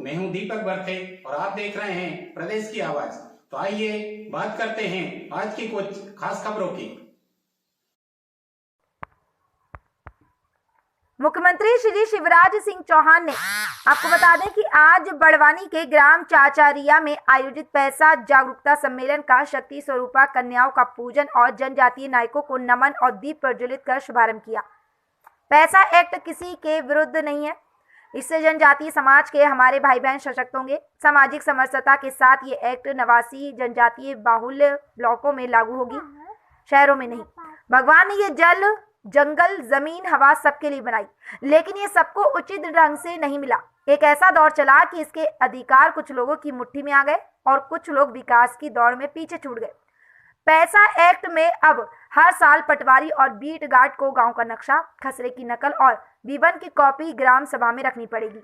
मैं हूं दीपक बर्थे और आप देख रहे हैं प्रदेश की आवाज। तो आइए बात करते हैं आज की कुछ खास खबरों की। मुख्यमंत्री श्री शिवराज सिंह चौहान ने आपको बता दें कि आज बड़वानी के ग्राम चाचारिया में आयोजित पैसा जागरूकता सम्मेलन का शक्ति स्वरूपा कन्याओं का पूजन और जनजातीय नायकों को नमन और दीप प्रज्वलित कर शुभारंभ किया। पैसा एक्ट किसी के विरुद्ध नहीं है, इससे जनजातीय समाज के हमारे भाई बहन सशक्त होंगे। सामाजिक समरसता के साथ ये एक्ट नवासी जनजातीय बाहुल्य ब्लॉकों में लागू होगी, शहरों में नहीं। भगवान ने ये जल, जंगल, जमीन, हवा सबके लिए बनाई, लेकिन ये सबको उचित ढंग से नहीं मिला। एक ऐसा दौर चला कि इसके अधिकार कुछ लोगों की मुट्ठी में आ गए और कुछ लोग विकास की दौड़ में पीछे छूट गए। पैसा एक्ट में अब हर साल पटवारी और बीट गार्ड को गांव का नक्शा, खसरे की नकल और विवन की कॉपी ग्राम सभा में रखनी पड़ेगी।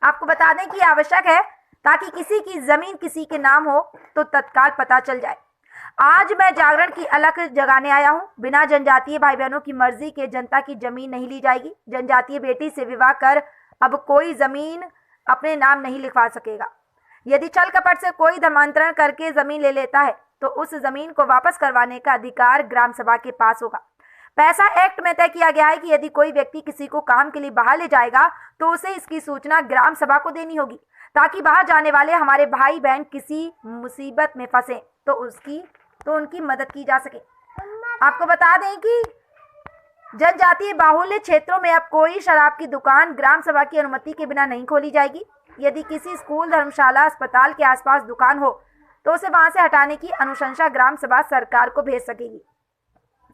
आपको बता दें कि आवश्यक है ताकि किसी की जमीन किसी के नाम हो तो तत्काल पता चल जाए। आज मैं जागरण की अलख जगाने आया हूं। बिना जनजातीय भाई बहनों की मर्जी के जनता की जमीन नहीं ली जाएगी। जनजातीय बेटी से विवाह कर अब कोई जमीन अपने नाम नहीं लिखवा सकेगा। यदि छल कपट से कोई धर्मांतरण करके जमीन ले लेता है तो उस जमीन को वापस करवाने का अधिकार ग्राम सभा के पास होगा। पैसा एक्ट में तय किया गया है कि यदि कोई व्यक्ति किसी को काम के लिए बाहर ले जाएगा तो उसे इसकी सूचना ग्राम सभा को देनी होगी, ताकि बाहर जाने वाले हमारे भाई बहन किसी मुसीबत में फंसे तो उनकी मदद की जा सके। आपको बता दें कि जनजातीय बाहुल्य क्षेत्रों में अब कोई शराब की दुकान ग्राम सभा की अनुमति के बिना नहीं खोली जाएगी। यदि किसी स्कूल, धर्मशाला, अस्पताल के आसपास दुकान हो तो उसे वहां से हटाने की अनुशंसा ग्राम सभा सरकार को भेज सकेगी।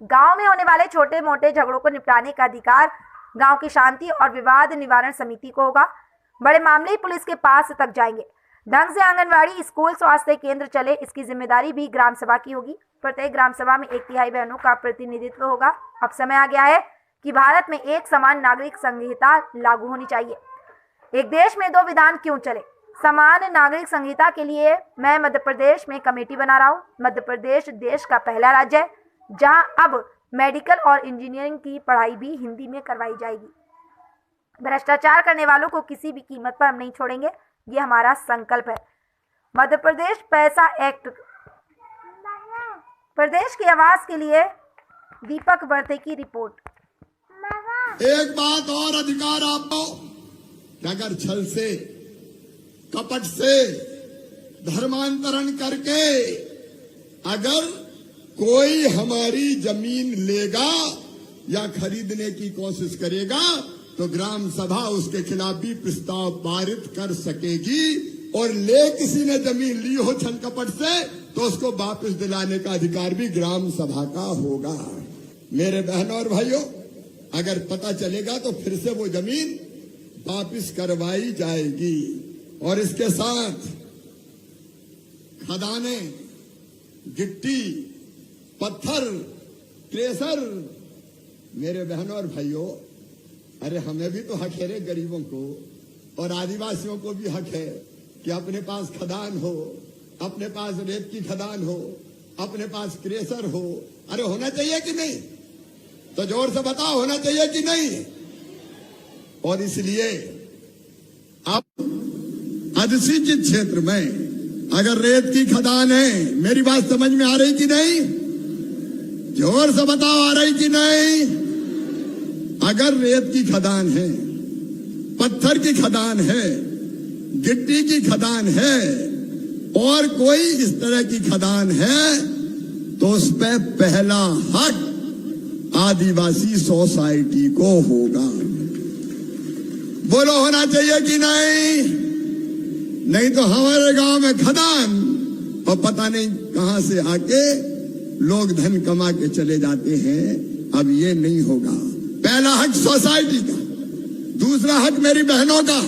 गांव में होने वाले छोटे मोटे झगड़ों को निपटाने का अधिकार गांव की शांति और विवाद निवारण समिति को होगा। बड़े मामले ही पुलिस के पास तक जाएंगे। ढंग से आंगनवाड़ी, स्कूल, स्वास्थ्य केंद्र चले, इसकी जिम्मेदारी भी ग्राम सभा की होगी। प्रत्येक ग्राम सभा में 1/3 बहनों का प्रतिनिधित्व होगा। अब समय आ गया है कि भारत में एक समान नागरिक संहिता लागू होनी चाहिए। एक देश में 2 विधान क्यों चले? समान नागरिक संहिता के लिए मैं मध्य प्रदेश में कमेटी बना रहा हूँ। मध्य प्रदेश देश का पहला राज्य है जहाँ अब मेडिकल और इंजीनियरिंग की पढ़ाई भी हिंदी में करवाई जाएगी। भ्रष्टाचार करने वालों को किसी भी कीमत पर हम नहीं छोड़ेंगे, ये हमारा संकल्प है। मध्य प्रदेश पैसा एक्ट। प्रदेश की आवाज के लिए दीपक बर्थे की रिपोर्ट। एक बात और अधिकार आपको कि अगर छल से, कपट से, धर्मांतरण करके अगर कोई हमारी जमीन लेगा या खरीदने की कोशिश करेगा तो ग्राम सभा उसके खिलाफ भी प्रस्ताव पारित कर सकेगी। और किसी ने जमीन ली हो छल कपट से तो उसको वापस दिलाने का अधिकार भी ग्राम सभा का होगा। मेरे बहनों और भाइयों, अगर पता चलेगा तो फिर से वो जमीन वापस करवाई जाएगी। और इसके साथ खदानें, गिट्टी, पत्थर, क्रेशर, मेरे बहनों और भाइयों, अरे हमें भी तो हक है रे, गरीबों को और आदिवासियों को भी हक है कि अपने पास खदान हो, अपने पास रेत की खदान हो, अपने पास क्रेशर हो। अरे होना चाहिए कि नहीं? तो जोर से बताओ, होना चाहिए कि नहीं? और इसलिए अब अधिसूचित क्षेत्र में अगर रेत की खदान है, मेरी बात समझ में आ रही कि नहीं? जोर से बताओ, आ रही कि नहीं? अगर रेत की खदान है, पत्थर की खदान है, गिट्टी की खदान है और कोई इस तरह की खदान है तो उस पर पहला हक आदिवासी सोसाइटी को होगा। बोलो, होना चाहिए कि नहीं? नहीं तो हमारे गांव में खदान और पता नहीं कहां से आके लोग धन कमा के चले जाते हैं। अब ये नहीं होगा। पहला हक सोसाइटी का, दूसरा हक मेरी बहनों का।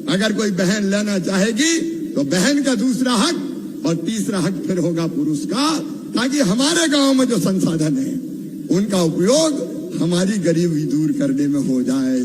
अगर कोई बहन लेना चाहेगी तो बहन का दूसरा हक और तीसरा हक फिर होगा पुरुष का, ताकि हमारे गांव में जो संसाधन है उनका उपयोग हमारी गरीबी दूर करने में हो जाए।